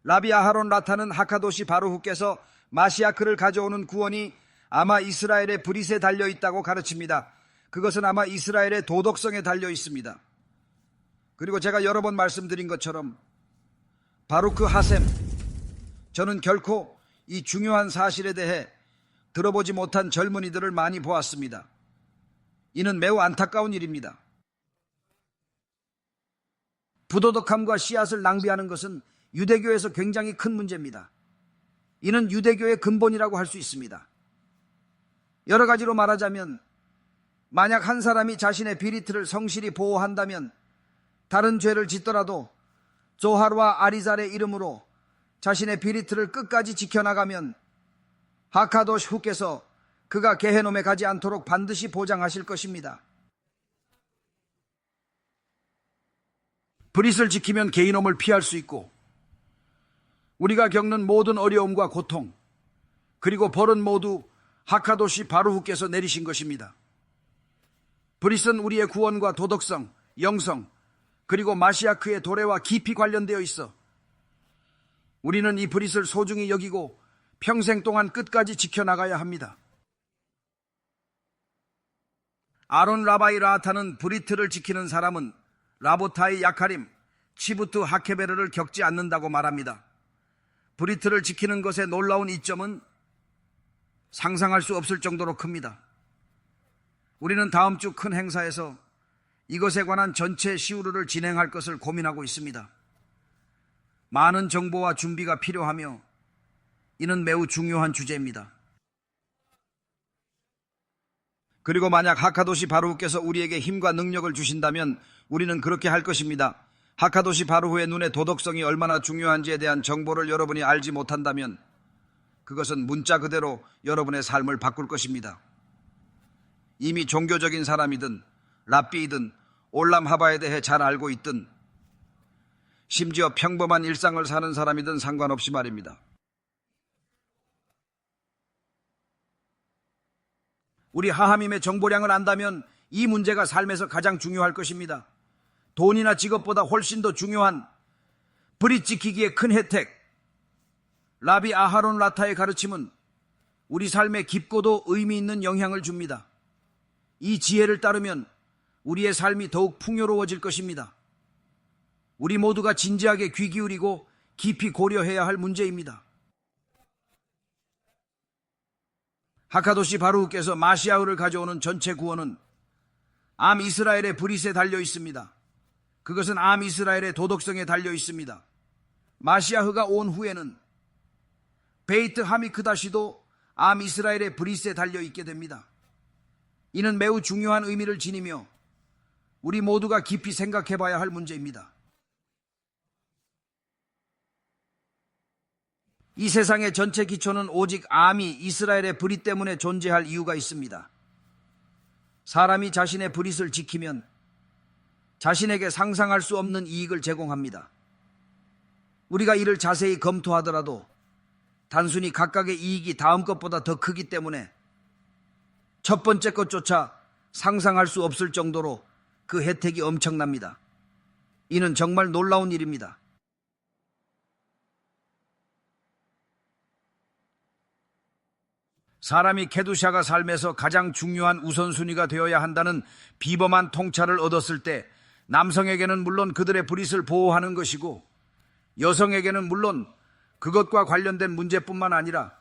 라비 아하론 라타는 하카도시 바루후께서 마시아크를 가져오는 구원이 아마 이스라엘의 브릿에 달려 있다고 가르칩니다. 그것은 아마 이스라엘의 도덕성에 달려 있습니다. 그리고 제가 여러 번 말씀드린 것처럼 바루크 하셈, 저는 결코 이 중요한 사실에 대해 들어보지 못한 젊은이들을 많이 보았습니다. 이는 매우 안타까운 일입니다. 부도덕함과 씨앗을 낭비하는 것은 유대교에서 굉장히 큰 문제입니다. 이는 유대교의 근본이라고 할 수 있습니다. 여러 가지로 말하자면 만약 한 사람이 자신의 비리트를 성실히 보호한다면 다른 죄를 짓더라도 조할과 아리잘의 이름으로 자신의 비리트를 끝까지 지켜나가면 하카도시 후께서 그가 게헤놈에 가지 않도록 반드시 보장하실 것입니다. 브릿을 지키면 게히놈을 피할 수 있고 우리가 겪는 모든 어려움과 고통 그리고 벌은 모두 하카도시 바루후께서 내리신 것입니다. 브릿은 우리의 구원과 도덕성, 영성 그리고 마시아크의 도래와 깊이 관련되어 있어 우리는 이 브릿을 소중히 여기고 평생 동안 끝까지 지켜나가야 합니다. 아론 라바이 라하타는 브리트를 지키는 사람은 라보타이 야카림, 치부트 하케베르를 겪지 않는다고 말합니다. 브리트를 지키는 것의 놀라운 이점은 상상할 수 없을 정도로 큽니다. 우리는 다음 주 큰 행사에서 이것에 관한 전체 시우르를 진행할 것을 고민하고 있습니다. 많은 정보와 준비가 필요하며 이는 매우 중요한 주제입니다. 그리고 만약 하카도시 바루후께서 우리에게 힘과 능력을 주신다면 우리는 그렇게 할 것입니다. 하카도시 바루후의 눈에 도덕성이 얼마나 중요한지에 대한 정보를 여러분이 알지 못한다면 그것은 문자 그대로 여러분의 삶을 바꿀 것입니다. 이미 종교적인 사람이든 랍비이든 올람하바에 대해 잘 알고 있든 심지어 평범한 일상을 사는 사람이든 상관없이 말입니다. 우리 하하밈의 정보량을 안다면 이 문제가 삶에서 가장 중요할 것입니다. 돈이나 직업보다 훨씬 더 중요한 브릿 지키기의 큰 혜택, 라비 아하론 라타의 가르침은 우리 삶에 깊고도 의미 있는 영향을 줍니다. 이 지혜를 따르면 우리의 삶이 더욱 풍요로워질 것입니다. 우리 모두가 진지하게 귀 기울이고 깊이 고려해야 할 문제입니다. 하카도시 바루후께서 마시아흐를 가져오는 전체 구원은 암 이스라엘의 브릿에 달려 있습니다. 그것은 암 이스라엘의 도덕성에 달려 있습니다. 마시아흐가 온 후에는 베이트 하미크다시도 암 이스라엘의 브릿에 달려 있게 됩니다. 이는 매우 중요한 의미를 지니며 우리 모두가 깊이 생각해 봐야 할 문제입니다. 이 세상의 전체 기초는 오직 암이 이스라엘의 브릿 때문에 존재할 이유가 있습니다. 사람이 자신의 브릿을 지키면 자신에게 상상할 수 없는 이익을 제공합니다. 우리가 이를 자세히 검토하더라도 단순히 각각의 이익이 다음 것보다 더 크기 때문에 첫 번째 것조차 상상할 수 없을 정도로 그 혜택이 엄청납니다. 이는 정말 놀라운 일입니다. 사람이 케두샤가 삶에서 가장 중요한 우선순위가 되어야 한다는 비범한 통찰을 얻었을 때 남성에게는 물론 그들의 브릿을 보호하는 것이고 여성에게는 물론 그것과 관련된 문제뿐만 아니라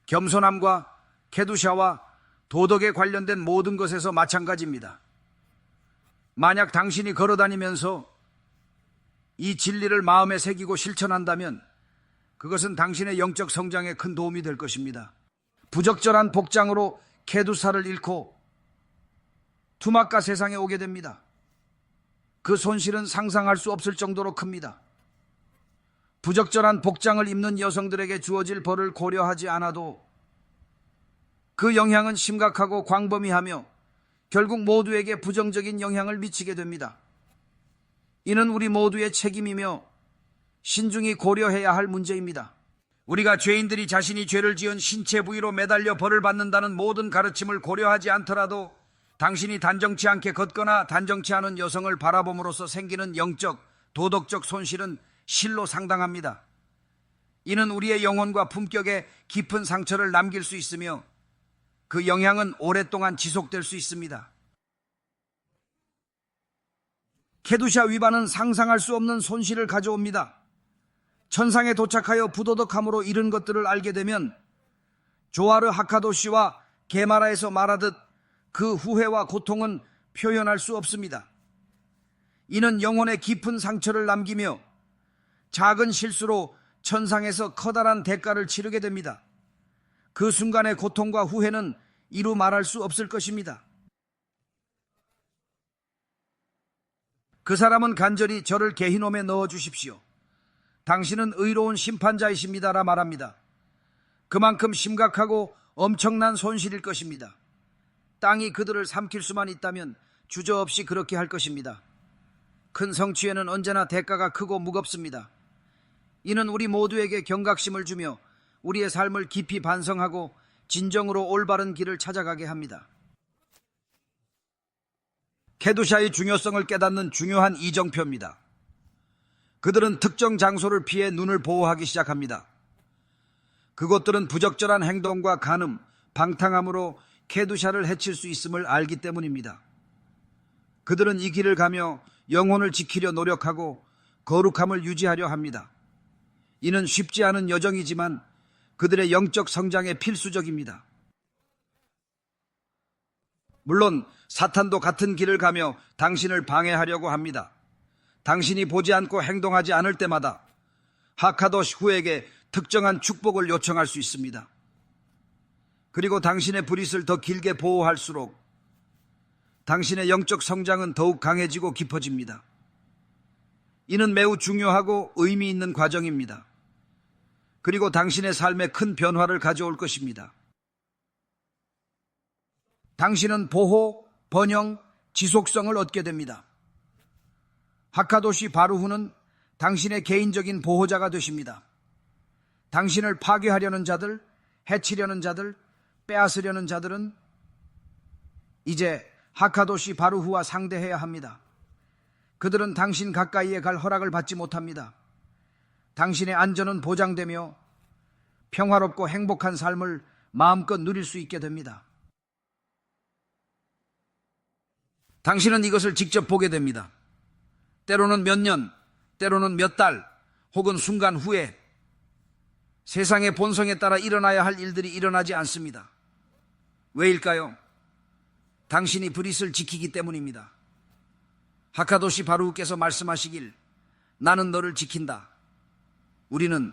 겸손함과 케두샤와 도덕에 관련된 모든 것에서 마찬가지입니다. 만약 당신이 걸어다니면서 이 진리를 마음에 새기고 실천한다면 그것은 당신의 영적 성장에 큰 도움이 될 것입니다. 부적절한 복장으로 케두사를 잃고 투마카 세상에 오게 됩니다. 그 손실은 상상할 수 없을 정도로 큽니다. 부적절한 복장을 입는 여성들에게 주어질 벌을 고려하지 않아도 그 영향은 심각하고 광범위하며 결국 모두에게 부정적인 영향을 미치게 됩니다. 이는 우리 모두의 책임이며 신중히 고려해야 할 문제입니다. 우리가 죄인들이 자신이 죄를 지은 신체 부위로 매달려 벌을 받는다는 모든 가르침을 고려하지 않더라도 당신이 단정치 않게 걷거나 단정치 않은 여성을 바라봄으로써 생기는 영적, 도덕적 손실은 실로 상당합니다. 이는 우리의 영혼과 품격에 깊은 상처를 남길 수 있으며 그 영향은 오랫동안 지속될 수 있습니다. 케두샤 위반은 상상할 수 없는 손실을 가져옵니다. 천상에 도착하여 부도덕함으로 잃은 것들을 알게 되면 조하르 하카도시와 게마라에서 말하듯 그 후회와 고통은 표현할 수 없습니다. 이는 영혼에 깊은 상처를 남기며 작은 실수로 천상에서 커다란 대가를 치르게 됩니다. 그 순간의 고통과 후회는 이루 말할 수 없을 것입니다. 그 사람은 간절히 저를 게히놈에 넣어주십시오. 당신은 의로운 심판자이십니다라 말합니다. 그만큼 심각하고 엄청난 손실일 것입니다. 땅이 그들을 삼킬 수만 있다면 주저없이 그렇게 할 것입니다. 큰 성취에는 언제나 대가가 크고 무겁습니다. 이는 우리 모두에게 경각심을 주며 우리의 삶을 깊이 반성하고 진정으로 올바른 길을 찾아가게 합니다. 케두샤의 중요성을 깨닫는 중요한 이정표입니다. 그들은 특정 장소를 피해 눈을 보호하기 시작합니다. 그것들은 부적절한 행동과 간음, 방탕함으로 케두샤를 해칠 수 있음을 알기 때문입니다. 그들은 이 길을 가며 영혼을 지키려 노력하고 거룩함을 유지하려 합니다. 이는 쉽지 않은 여정이지만 그들의 영적 성장에 필수적입니다. 물론 사탄도 같은 길을 가며 당신을 방해하려고 합니다. 당신이 보지 않고 행동하지 않을 때마다 하카도시 후에게 특정한 축복을 요청할 수 있습니다. 그리고 당신의 브릿을 더 길게 보호할수록 당신의 영적 성장은 더욱 강해지고 깊어집니다. 이는 매우 중요하고 의미 있는 과정입니다. 그리고 당신의 삶에 큰 변화를 가져올 것입니다. 당신은 보호, 번영, 지속성을 얻게 됩니다. 하카도시 바루후는 당신의 개인적인 보호자가 되십니다. 당신을 파괴하려는 자들, 해치려는 자들, 빼앗으려는 자들은 이제 하카도시 바루후와 상대해야 합니다. 그들은 당신 가까이에 갈 허락을 받지 못합니다. 당신의 안전은 보장되며 평화롭고 행복한 삶을 마음껏 누릴 수 있게 됩니다. 당신은 이것을 직접 보게 됩니다. 때로는 몇 년, 때로는 몇 달, 혹은 순간 후에 세상의 본성에 따라 일어나야 할 일들이 일어나지 않습니다. 왜일까요? 당신이 브릿을 지키기 때문입니다. 하카도시 바루후께서 말씀하시길 나는 너를 지킨다. 우리는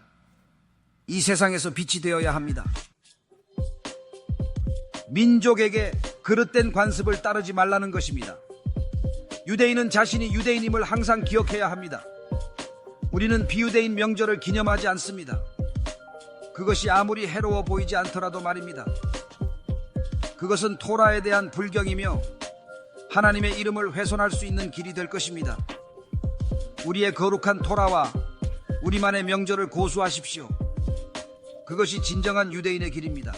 이 세상에서 빛이 되어야 합니다. 민족에게 그릇된 관습을 따르지 말라는 것입니다. 유대인은 자신이 유대인임을 항상 기억해야 합니다. 우리는 비유대인 명절을 기념하지 않습니다. 그것이 아무리 해로워 보이지 않더라도 말입니다. 그것은 토라에 대한 불경이며 하나님의 이름을 훼손할 수 있는 길이 될 것입니다. 우리의 거룩한 토라와 우리만의 명절을 고수하십시오. 그것이 진정한 유대인의 길입니다.